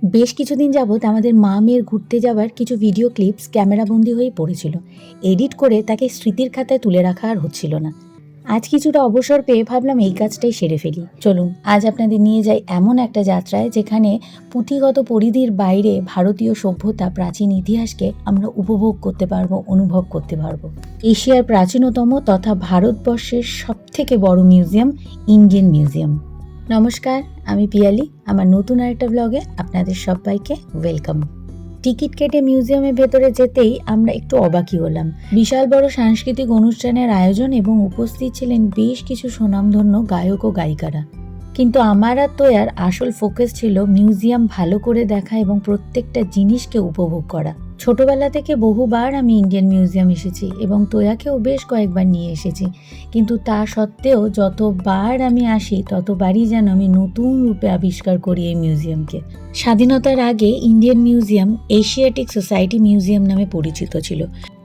বেশ কিছুদিন যাবৎ আমাদের মা মেয়ের ঘুরতে যাওয়ার কিছু ভিডিও ক্লিপস ক্যামেরাবন্দি হয়ে পড়েছিল। এডিট করে তাকে স্মৃতির খাতায় তুলে রাখা আর হচ্ছিল না। আজ কিছুটা অবসর পেয়ে ভাবলাম এই কাজটাই সেরে ফেলি। চলুন আজ আপনাদের নিয়ে যাই এমন একটা যাত্রায় যেখানে পুঁথিগত পরিধির বাইরে ভারতীয় সভ্যতা, প্রাচীন ইতিহাসকে আমরা উপভোগ করতে পারবো, অনুভব করতে পারবো। এশিয়ার প্রাচীনতম তথা ভারতবর্ষের সবথেকে বড় মিউজিয়াম, ইন্ডিয়ান মিউজিয়াম। নমস্কার, আমি পিয়ালি। আমার নতুন আরেকটা ব্লগে আপনাদের সবাইকে ওয়েলকাম। টিকিট কেটে মিউজিয়ামের ভেতরে যেতেই আমরা একটু অবাকই হলাম। বিশাল বড় সাংস্কৃতিক অনুষ্ঠানের আয়োজন এবং উপস্থিত ছিলেন বেশ কিছু সুনামধন্য গায়ক ও গায়িকারা। কিন্তু আমার আর তোয়ার আসল ফোকাস ছিল মিউজিয়াম ভালো করে দেখা এবং প্রত্যেকটা জিনিসকে উপভোগ করা। ছোটবেলা থেকে বহুবার আমি ইন্ডিয়ান মিউজিয়াম এসেছি এবং তোয়াকেও বেশ কয়েকবার নিয়ে এসেছি, কিন্তু তা সত্ত্বেও যতবার আমি আসি ততবারই যেন আমি নতুন রূপে আবিষ্কার করি এই মিউজিয়ামকে। স্বাধীনতার আগে Indian museum Asiatic society museum নামে পরিচিত ছিল।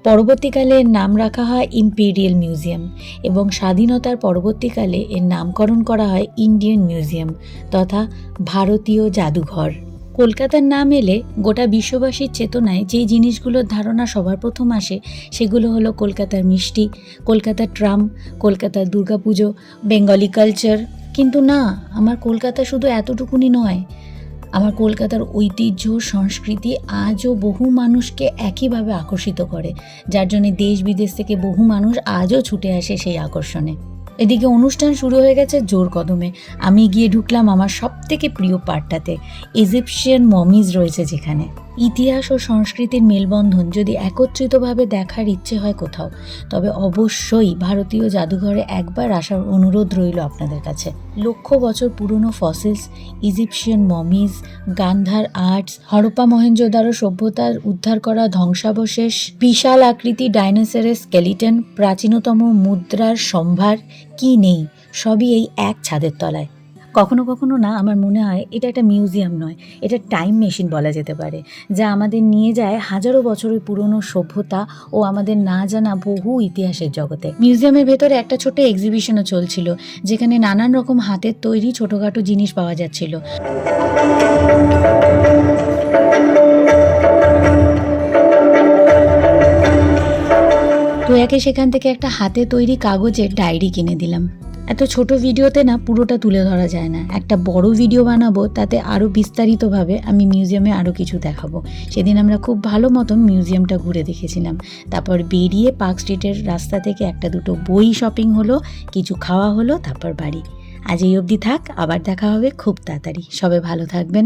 পরবর্তীকালে এর নাম রাখা হয় ইম্পেরিয়াল মিউজিয়াম এবং স্বাধীনতার পরবর্তীকালে এর নামকরণ করা হয় ইন্ডিয়ান মিউজিয়াম তথা ভারতীয় জাদুঘর। কলকাতার নাম এলে গোটা বিশ্ববাসীর চেতনায় যেই জিনিসগুলোর ধারণা সবার প্রথম আসে সেগুলো হলো কলকাতার মিষ্টি, কলকাতার ট্রাম, কলকাতার দুর্গাপুজো, বেঙ্গলি কালচার। কিন্তু না, আমার কলকাতা শুধু এতটুকুনি নয়। আমার কলকাতার ঐতিহ্য, সংস্কৃতি আজও বহু মানুষকে একইভাবে আকর্ষিত করে, যার জন্য দেশ বিদেশ থেকে বহু মানুষ আজও ছুটে আসে সেই আকর্ষণে। এদিকে অনুষ্ঠান শুরু হয়ে গেছে জোর কদমে। আমি গিয়ে ঢুকলাম আমার সবথেকে প্রিয় পার্টটাতে। ইজিপশিয়ান মমিজ রয়েছে যেখানে। ইতিহাস ও সংস্কৃতির মেলবন্ধন যদি একত্রিতভাবে দেখার ইচ্ছে হয় কোথাও, তবে অবশ্যই ভারতীয় জাদুঘরে একবার আসার অনুরোধ রইল আপনাদের কাছে। লক্ষ বছর পুরনো ফসিলস, ইজিপশিয়ান মমিজ, গান্ধার আর্টস, হরপ্পা মহেঞ্জোদারো সভ্যতার উদ্ধার করা ধ্বংসাবশেষ, বিশাল আকৃতি ডাইনোসরের স্কেলিটন, প্রাচীনতম মুদ্রার সম্ভার, কি নেই সবই এই এক ছাদের তলায়। কখনো কখনো না আমার মনে হয় এটা একটা মিউজিয়াম নয়, এটা টাইম মেশিন বলা যেতে পারে, যা আমাদের নিয়ে যায় হাজারো বছরের পুরনো সভ্যতা ও আমাদের না জানা বহু ইতিহাসের জগতে। মিউজিয়ামের ভেতরে একটা ছোট এক্সিবিশনও চলছিল, যেখানে নানান রকম হাতের তৈরি ছোটোখাটো জিনিস পাওয়া যাচ্ছিল। তোয়াকে সেখান থেকে একটা হাতে তৈরি কাগজের ডায়েরি কিনে দিলাম। এত ছোট ভিডিওতে না পুরোটা তুলে ধরা যায় না। একটা বড় ভিডিও বানাবো, তাতে আরও বিস্তারিতভাবে আমি মিউজিয়ামে আরও কিছু দেখাবো। সেদিন আমরা খুব ভালো মতন মিউজিয়ামটা ঘুরে দেখেছিলাম। তারপর বেরিয়ে পার্ক স্ট্রিটের রাস্তা থেকে একটা দুটো বই শপিং হলো, কিছু খাওয়া হলো, তারপর বাড়ি। আজ এই অবধি থাক, আবার দেখা হবে খুব তাড়াতাড়ি। সবাই ভালো থাকবেন।